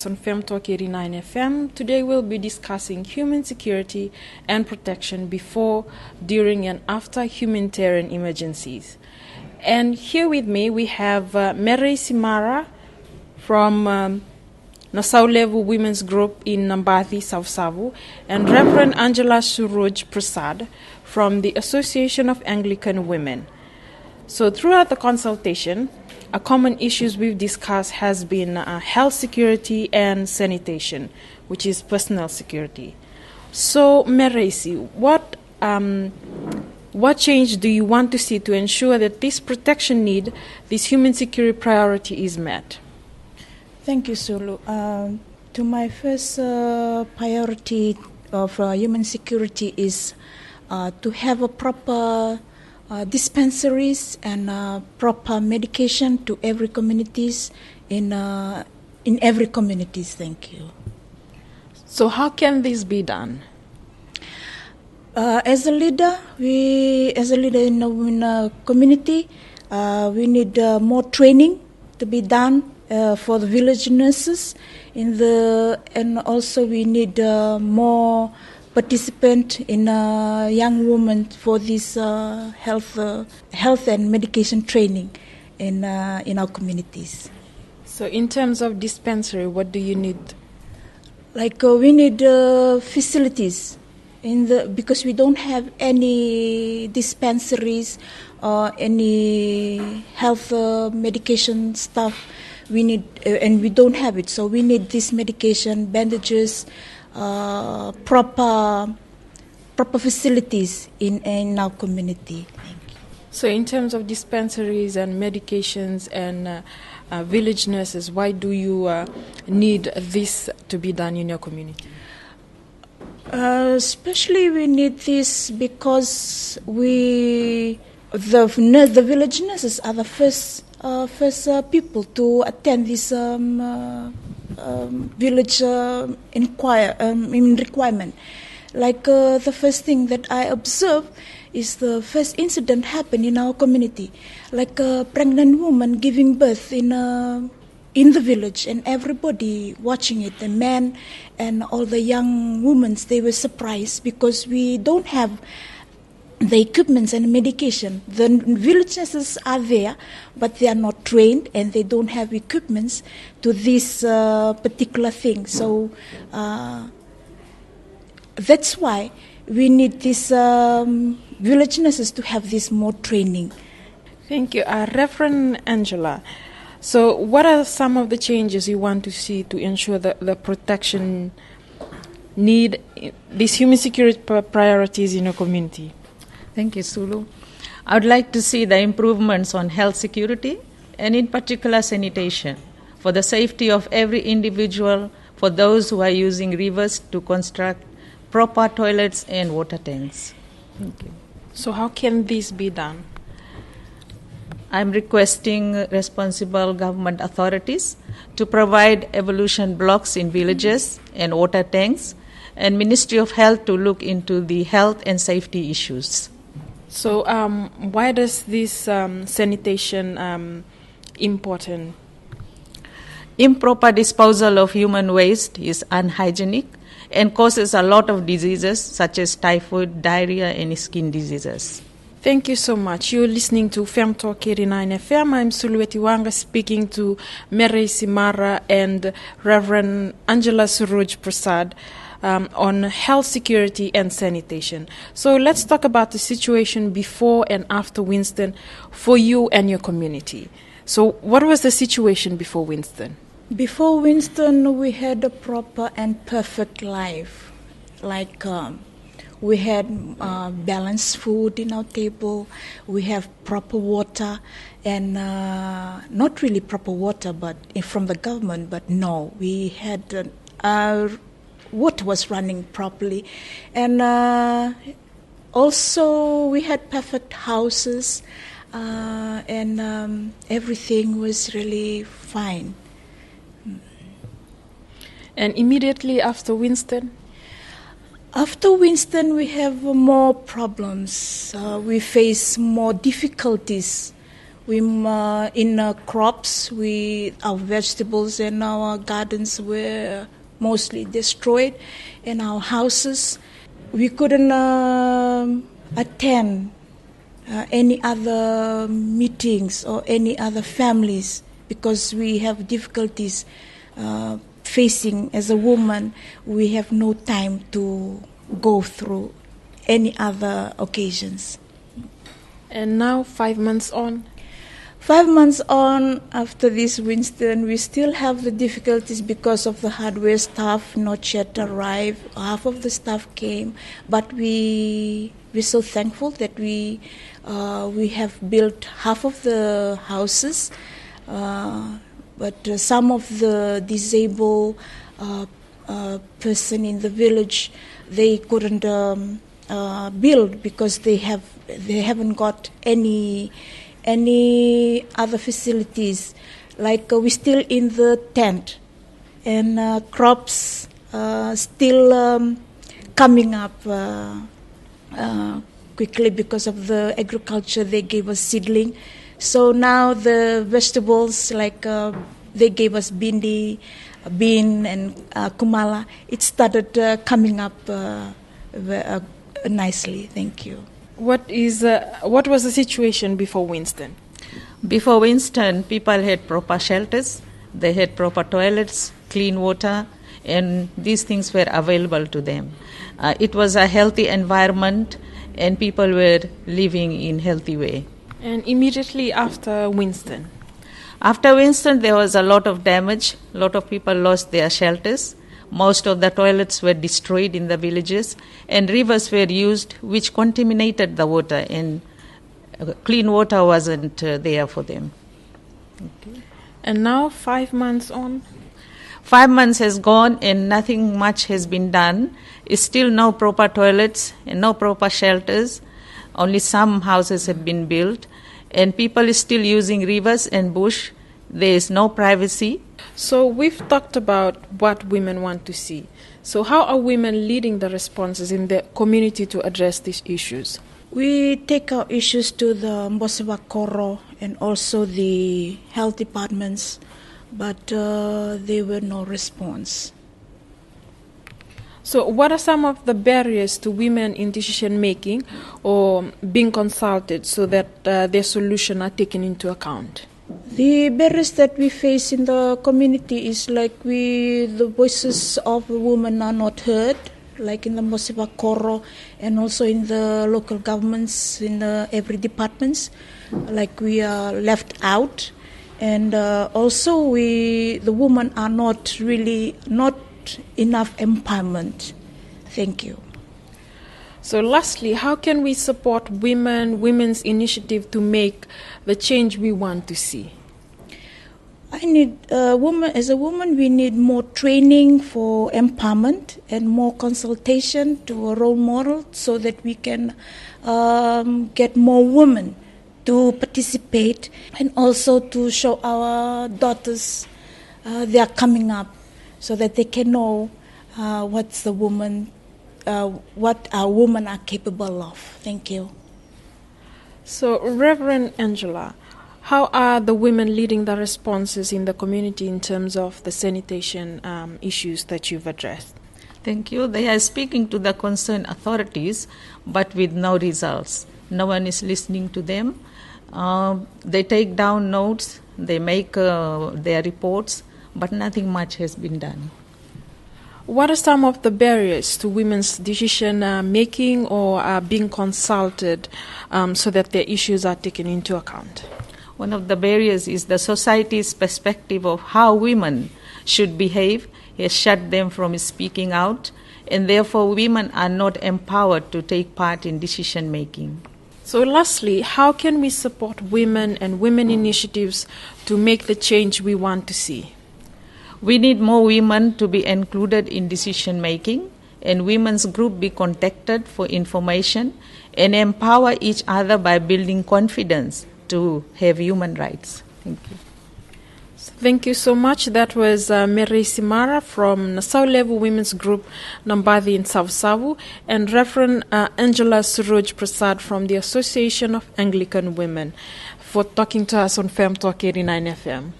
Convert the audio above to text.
On Fem Talk 89 FM. Today we'll be discussing human security and protection before, during and after humanitarian emergencies. And here with me we have Mereisi from Nasaulevou Women's Group in Nabaci, Savusavu, and Reverend Angela Suruj from the Association of Anglican Women. So throughout the consultation, a common issues we've discussed has been health security and sanitation, which is personal security. So, Mereisi, what change do you want to see to ensure that this protection need, this human security priority is met? Thank you, Sulu. To my first priority of human security is to have a proper dispensaries and proper medication to every communities in every communities. Thank you. So how can this be done? As a leader in a community, we need more training to be done for the village nurses and also we need more participant in young women for this health and medication training in our communities. So in terms of dispensary, what do you need? Like we need facilities because we don't have any dispensaries or any health medication stuff. We need and we don't have it, so we need this medication, bandages, proper facilities in our community. Thank you. So in terms of dispensaries and medications and village nurses, why do you need this to be done in your community? Especially we need this because the village nurses are the first people to attend this village requirement. Like the first thing that I observed is the first incident happened in our community, like a pregnant woman giving birth in the village, and everybody watching it, the men and all the young women, they were surprised because we don't have the equipments and medication. The village nurses are there, but they are not trained and they don't have equipments to this particular thing. So that's why we need these village nurses to have this more training. Thank you. Reverend Angela, so what are some of the changes you want to see to ensure that the protection need these human security priorities in your community? Thank you, Sulu. I would like to see the improvements on health security and in particular sanitation for the safety of every individual, for those who are using rivers to construct proper toilets and water tanks. Thank you. So how can this be done? I'm requesting responsible government authorities to provide evolution blocks in villages and water tanks, and Ministry of Health to look into the health and safety issues. So why does this sanitation important? Improper disposal of human waste is unhygienic and causes a lot of diseases such as typhoid, diarrhea, and skin diseases. Thank you so much. You're listening to Fem Talk 89 FM. I'm Sulueti speaking to Mereisi and Reverend Angela Suruj on health security and sanitation. So let's talk about the situation before and after Winston for you and your community. So what was the situation before Winston? Before Winston, we had a proper and perfect life. Like we had balanced food in our table, we have proper water, and not really proper water but from the government, but no, we had our water was running properly, and also we had perfect houses, and everything was really fine. And immediately after Winston? After Winston, we have more problems. We face more difficulties In crops, our vegetables and our gardens were mostly destroyed, and our houses. We couldn't attend any other meetings or any other families because we have difficulties facing as a woman. We have no time to go through any other occasions. And now, 5 months on? 5 months on, after this, Winston, we still have the difficulties because of the hardware staff not yet arrived. Half of the staff came, but we're so thankful that we have built half of the houses. But some of the disabled person in the village, they couldn't build because they haven't got any other facilities. Like we're still in the tent, and crops still coming up quickly because of the agriculture. They gave us seedling, so now the vegetables like they gave us bean and kumala. It started coming up nicely. Thank you. What was the situation before Winston? Before Winston, people had proper shelters, they had proper toilets, clean water, and these things were available to them. It was a healthy environment, and people were living in a healthy way. And immediately after Winston? After Winston, there was a lot of damage. A lot of people lost their shelters. Most of the toilets were destroyed in the villages, and rivers were used which contaminated the water, and clean water wasn't there for them. Okay. And now, 5 months on? 5 months has gone and nothing much has been done. Still no proper toilets and no proper shelters. Only some houses have been built, and people are still using rivers and bush. There is no privacy. So we've talked about what women want to see. So how are women leading the responses in the community to address these issues? We take our issues to the Mbosiwa Koro and also the health departments, but there were no response. So what are some of the barriers to women in decision making or being consulted so that their solutions are taken into account? The barriers that we face in the community is like the voices of the women are not heard, like in the Mbosiwa Koro and also in the local governments, in every departments, like we are left out. And also the women are not enough empowerment. Thank you. So lastly, how can we support women's initiative to make the change we want to see? As a woman, we need more training for empowerment and more consultation to a role model so that we can get more women to participate and also to show our daughters they are coming up so that they can know what our women are capable of. Thank you. So, Reverend Angela, how are the women leading the responses in the community in terms of the sanitation issues that you've addressed? Thank you. They are speaking to the concerned authorities, but with no results. No one is listening to them. They take down notes, they make their reports, but nothing much has been done. What are some of the barriers to women's decision making or being consulted so that their issues are taken into account? One of the barriers is the society's perspective of how women should behave has shut them from speaking out, and therefore women are not empowered to take part in decision making. So lastly, how can we support women and women initiatives to make the change we want to see? We need more women to be included in decision making, and women's group be contacted for information and empower each other by building confidence to have human rights. Thank you. Thank you so much. That was Mereisi from Suruj Women's Group Nabaci in Savusavu, and Reverend Angela Suruj Prasad from the Association of Anglican Women. for talking to us on Fem Talk 89 FM.